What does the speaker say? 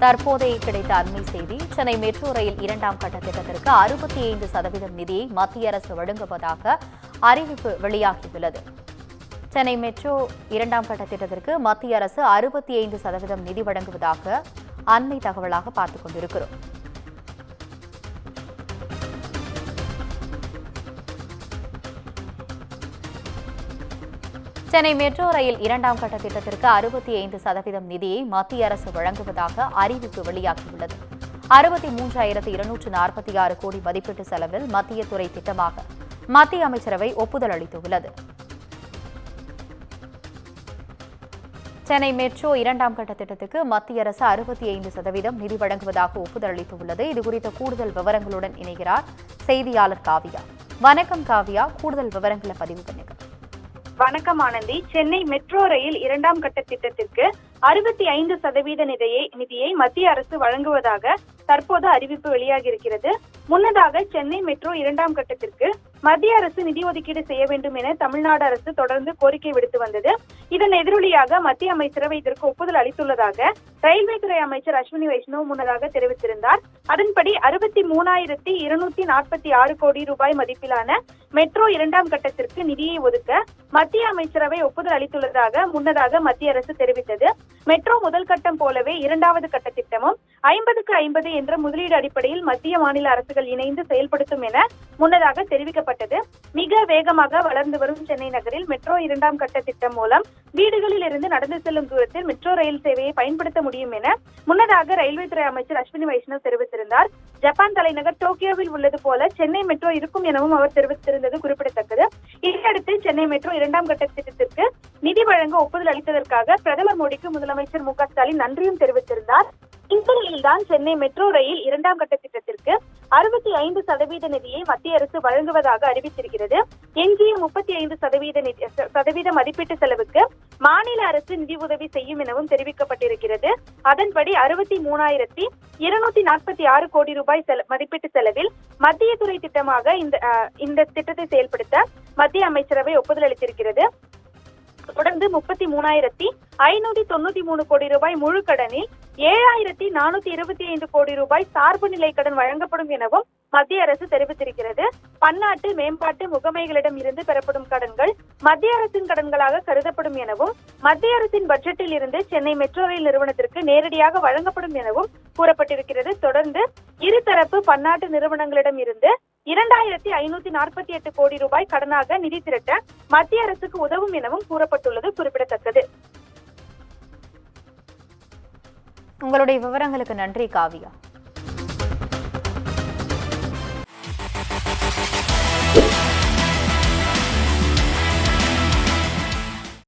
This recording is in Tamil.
தற்போதைய கிடைத்த அண்மை செய்தி. சென்னை மெட்ரோ ரயில் 2ஆம் கட்ட திட்டத்திற்கு 65% நிதியை மத்திய அரசு வழங்குவதாக அறிவிப்பு வெளியாகியுள்ளது. சென்னை மெட்ரோ 2ஆம் கட்ட திட்டத்திற்கு மத்திய அரசு 65% நிதி வழங்குவதாக அண்மை தகவலாக பார்த்துக் கொண்டிருக்கிறோம். சென்னை மெட்ரோ ரயில் 2ஆம் கட்ட திட்டத்திற்கு 65% நிதியை மத்திய அரசு வழங்குவதாக அறிவிப்பு வெளியாகியுள்ளது. 63,246 கோடி மதிப்பீட்டு செலவில் மத்திய துறை திட்டமாக மத்திய அமைச்சரவை ஒப்புதல் அளித்துள்ளது. சென்னை மெட்ரோ 2ஆம் கட்ட திட்டத்துக்கு மத்திய அரசு 65% நிதி வழங்குவதாக ஒப்புதல் அளித்துள்ளது. இதுகுறித்த கூடுதல் விவரங்களுடன் இணைகிறார் செய்தியாளர் காவியா. வணக்கம் காவியா, கூடுதல் விவரங்களை பதிவு பண்ணுங்க. வணக்கம் ஆனந்தி. சென்னை மெட்ரோ ரயில் 2ஆம் கட்ட திட்டத்திற்கு 65% நிதியை மத்திய அரசு வழங்குவதாக தற்போது அறிவிப்பு வெளியாகியிருக்கிறது. முன்னதாக சென்னை மெட்ரோ 2ஆம் கட்டத்திற்கு மத்திய அரசு நிதி ஒதுக்கீடு செய்ய வேண்டும் என தமிழ்நாடு அரசு தொடர்ந்து கோரிக்கை விடுத்து வந்தது. இதன் எதிரொலியாக மத்திய அமைச்சரவை இதற்கு ஒப்புதல் அளித்துள்ளதாக ரயில்வே துறை அமைச்சர் அஸ்வினி வைஷ்ணவ் முன்னதாக தெரிவித்திருந்தார். அதன்படி 63,246 கோடி ரூபாய் மதிப்பிலான மெட்ரோ 2ஆம் கட்டத்திற்கு நிதியை ஒதுக்க மத்திய அமைச்சரவை ஒப்புதல் அளித்துள்ளதாக முன்னதாக மத்திய அரசு தெரிவித்தது. மெட்ரோ முதல் கட்டம் போலவே 2வது கட்ட திட்டமும் 50க்கு 50 என்ற முதலீடு அடிப்படையில் மத்திய மாநில அரசுகள் இணைந்து செயல்படுத்தும் என முன்னதாக தெரிவிக்கப்பட்டது. மிக வேகமாக வளர்ந்து வரும் சென்னை நகரில் மெட்ரோ 2ஆம் கட்ட திட்டம் மூலம் வீடுகளில் இருந்து நடந்து செல்லும் தூரத்தில் மெட்ரோ ரயில் சேவையை பயன்படுத்த முடியும் என முன்னதாக ரயில்வே துறை அமைச்சர் அஸ்வினி வைஷ்ணவ் தெரிவித்திருந்தார். ஜப்பான் தலைநகர் டோக்கியோவில் உள்ளது போல சென்னை மெட்ரோ இருக்கும் எனவும் அவர் தெரிவித்திருந்தது குறிப்பிடத்தக்கது. இதையடுத்து சென்னை மெட்ரோ 2ஆம் கட்ட திட்டத்திற்கு நிதி வழங்க ஒப்புதல் அளித்ததற்காக பிரதமர் மோடிக்கு முதலமைச்சர் மு.க. ஸ்டாலின் நன்றியும் தெரிவித்திருந்தார். இந்த நிலையில்தான் சென்னை மெட்ரோ ரயில் 2ஆம் கட்ட திட்டத்திற்கு 65% நிதியை மத்திய அரசு வழங்குவதாக அறிவித்திருக்கிறது. எஞ்சிய 35% மதிப்பீட்டு செலவுக்கு மாநில அரசு நிதி உதவி செய்யும் எனவும் தெரிவிக்கப்பட்டிருக்கிறது. அதன்படி 63,246 கோடி ரூபாய் மதிப்பீட்டு செலவில் மத்திய துறை திட்டமாக இந்த திட்டத்தை செயல்படுத்த மத்திய அமைச்சரவை ஒப்புதல் அளித்திருக்கிறது. தொடர்ந்து 33,593 கோடி ரூபாய் முழு கடனில் 7,425 கோடி ரூபாய் சார்பு நிலை கடன் வழங்கப்படும் எனவும் மத்திய அரசு தெரிவித்திருக்கிறது. பன்னாட்டு மேம்பாட்டு முகமைகளிடம் இருந்து பெறப்படும் கடன்கள் மத்திய அரசின் கடன்களாக கருதப்படும் எனவும் மத்திய அரசின் பட்ஜெட்டில் இருந்து சென்னை மெட்ரோ ரயில் நிறுவனத்திற்கு நேரடியாக வழங்கப்படும் எனவும் கூறப்பட்டிருக்கிறது. தொடர்ந்து இருதரப்பு பன்னாட்டு நிறுவனங்களிடம் இருந்து 2,548 கோடி ரூபாய் கடனாக நிதி திரட்ட மத்திய அரசுக்கு உதவும் எனவும் கூறப்பட்டுள்ளது குறிப்பிடத்தக்கது. உங்களுடைய விவரங்களுக்கு நன்றி காவியா.